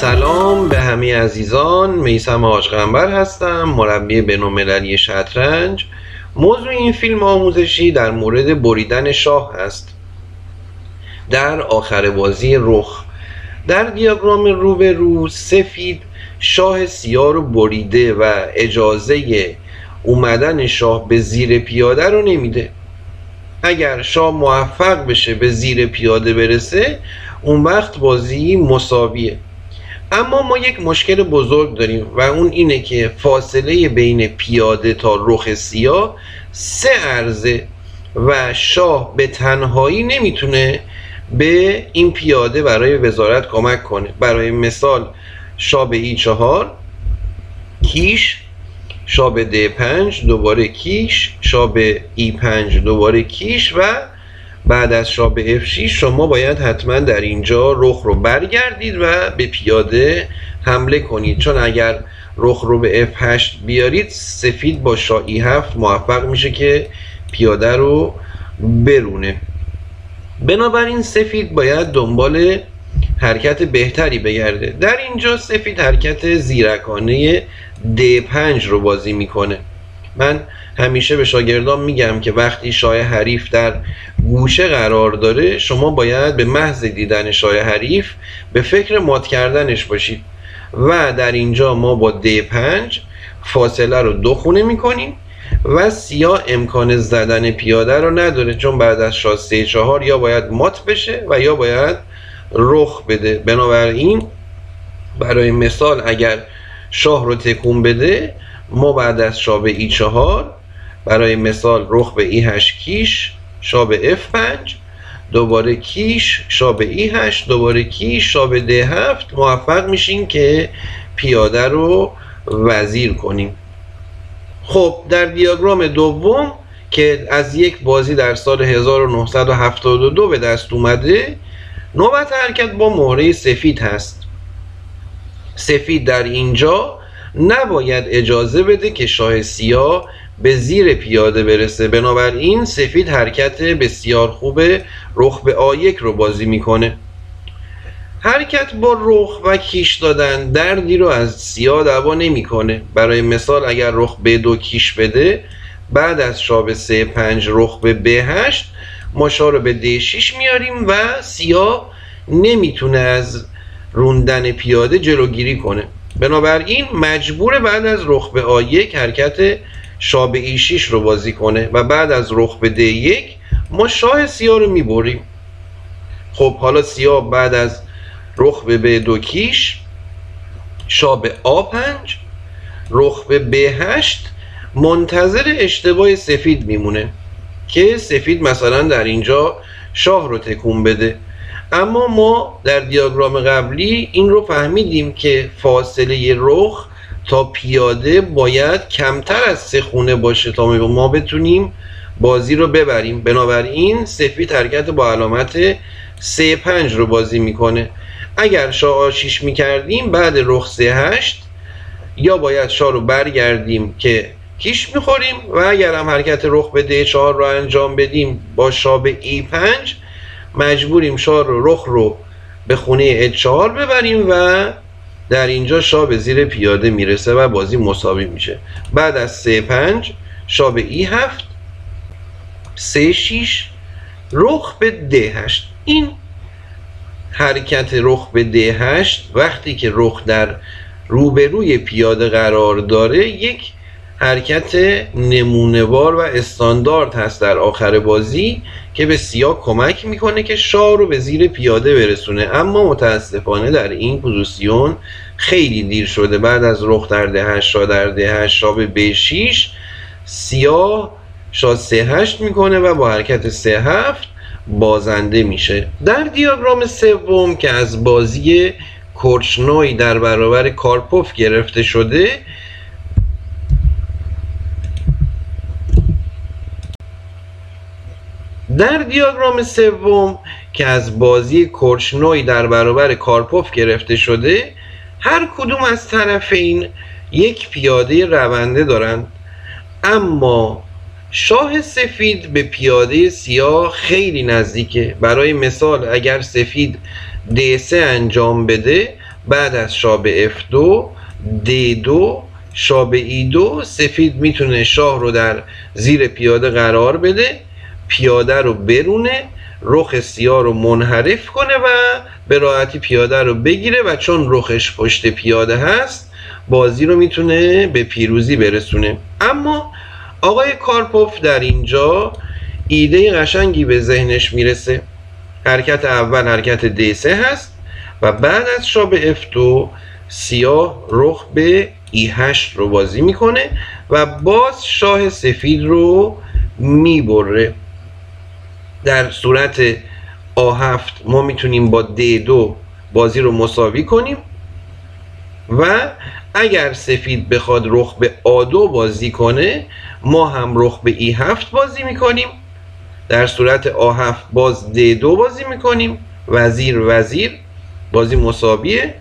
سلام به همه عزیزان. میثم حاجقنبر هستم، مربی بین‌المللی شطرنج. موضوع این فیلم آموزشی در مورد بریدن شاه است. در آخر بازی رخ در دیاگرام رو به رو، سفید شاه سیاه رو بریده و اجازه اومدن شاه به زیر پیاده رو نمیده. اگر شاه موفق بشه به زیر پیاده برسه، اون وقت بازی مساویه. اما ما یک مشکل بزرگ داریم و اون اینه که فاصله بین پیاده تا رخ سیاه 3 عرضه و شاه به تنهایی نمیتونه به این پیاده برای وزارت کمک کنه. برای مثال شاه به E4 کیش، شاه به D5 دوباره کیش، شاه به E5 دوباره کیش و بعد از شاه به F6 شما باید حتما در اینجا رخ رو برگردید و به پیاده حمله کنید، چون اگر رخ رو به F8 بیارید سفید با شاه E7 موفق میشه که پیاده رو برونه. بنابراین سفید باید دنبال حرکت بهتری بگرده. در اینجا سفید حرکت زیرکانه D5 رو بازی میکنه. من همیشه به شاگردان میگم که وقتی شاه حریف در گوشه قرار داره، شما باید به محض دیدن شاه حریف به فکر مات کردنش باشید و در اینجا ما با D5 فاصله رو 2 خونه میکنیم و سیاه امکان زدن پیاده رو نداره، چون بعد از شاه C4 یا باید مات بشه و یا باید رخ بده. بنابراین برای مثال اگر شاه رو تکون بده، ما بعد از شاه به E4 برای مثال رخ به E8 کیش، شاه به F5 دوباره کیش، شاه به E8 دوباره کیش، شاه به D7 موفق میشیم که پیاده رو وزیر کنیم. خب در دیاگرام دوم که از یک بازی در سال 1972 به دست اومده، نوبت حرکت با مهره سفید هست. سفید در اینجا نباید اجازه بده که شاه سیاه به زیر پیاده برسه. بنابراین سفید حرکت بسیار خوب رخ به A1 رو بازی میکنه. حرکت با رخ و کیش دادن دردی رو از سیاه دعوا نمیکنه. برای مثال اگر رخ B2 کیش بده، بعد از شاه به C5 رخ به B8 ما شاه رو به D6 میاریم و سیاه نمیتونه از روندن پیاده جلوگیری کنه. بنابراین مجبور بعد از رخ به A1 حرکت شاه به E6 رو بازی کنه و بعد از رخ به D1 ما شاه سیاه رو میبریم. خب حالا سیاه بعد از رخ به B2 کیش، شاه به A5 رخ به B8 منتظر اشتباه سفید میمونه که سفید مثلا در اینجا شاه رو تکون بده. اما ما در دیاگرام قبلی این رو فهمیدیم که فاصله رخ تا پیاده باید کمتر از 3 خونه باشه تا ما بتونیم بازی رو ببریم. بنابراین سفید حرکت با علامت C5 رو بازی میکنه. اگر شاه A6 میکردیم بعد رخ C8 یا باید شاه رو برگردیم که کیش میخوریم و اگر هم حرکت رخ به D4 رو انجام بدیم با شاه به E5 مجبوریم شاه رو رخ رو به خونه H4 ببریم و در اینجا شاه به زیر پیاده میرسه و بازی مساوی میشه. بعد از C5 شاه به E7 C6 رخ به D8. این حرکت رخ به D8 وقتی که رخ در روبروی پیاده قرار داره یک حرکت نمونه‌وار و استاندارد هست در آخر بازی که به سیاه کمک میکنه که شاه رو به زیر پیاده برسونه. اما متاسفانه در این پوزیسیون خیلی دیر شده. بعد از رخ در D8 شاه در D8 شاه به B6 سیاه شاه C8 میکنه و با حرکت C7 بازنده میشه. در دیاگرام سوم که از بازی کورچنوی در برابر کارپوف گرفته شده، در دیاگرام سوم که از بازی کورچنوی در برابر کارپوف گرفته شده، هر کدوم از طرفین یک پیاده رونده دارند، اما شاه سفید به پیاده سیاه خیلی نزدیکه. برای مثال اگر سفید D3 انجام بده، بعد از شاه به F2 D2 شاه به E2 سفید میتونه شاه رو در زیر پیاده قرار بده، پیاده رو برونه، رخ سیاه رو منحرف کنه و به راحتی پیاده رو بگیره و چون رخش پشت پیاده هست بازی رو میتونه به پیروزی برسونه. اما آقای کارپوف در اینجا ایده قشنگی به ذهنش میرسه. حرکت اول حرکت D3 هست و بعد از شاه به F2 سیاه رخ به E8 رو بازی میکنه و باز شاه سفید رو میبره. در صورت A7 ما میتونیم با D2 بازی رو مساوی کنیم و اگر سفید بخواد رخ به A2 بازی کنه ما هم رخ به E7 بازی میکنیم. در صورت A7 باز D2 بازی میکنیم، وزیر وزیر، بازی مساویه.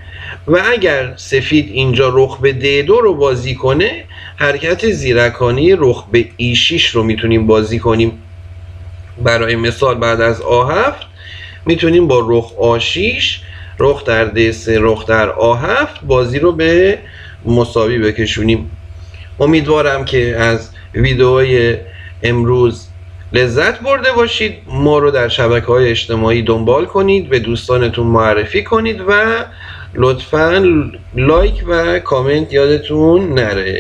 و اگر سفید اینجا رخ به D2 رو بازی کنه حرکت زیرکانه رخ به E6 رو میتونیم بازی کنیم. برای مثال بعد از A7 میتونیم با رخ A6 رخ در D3 رخ در A7 بازی رو به مساوی بکشونیم. امیدوارم که از ویدئوی امروز لذت برده باشید. ما رو در شبکه‌های اجتماعی دنبال کنید، به دوستانتون معرفی کنید و لطفاً لایک و کامنت یادتون نره.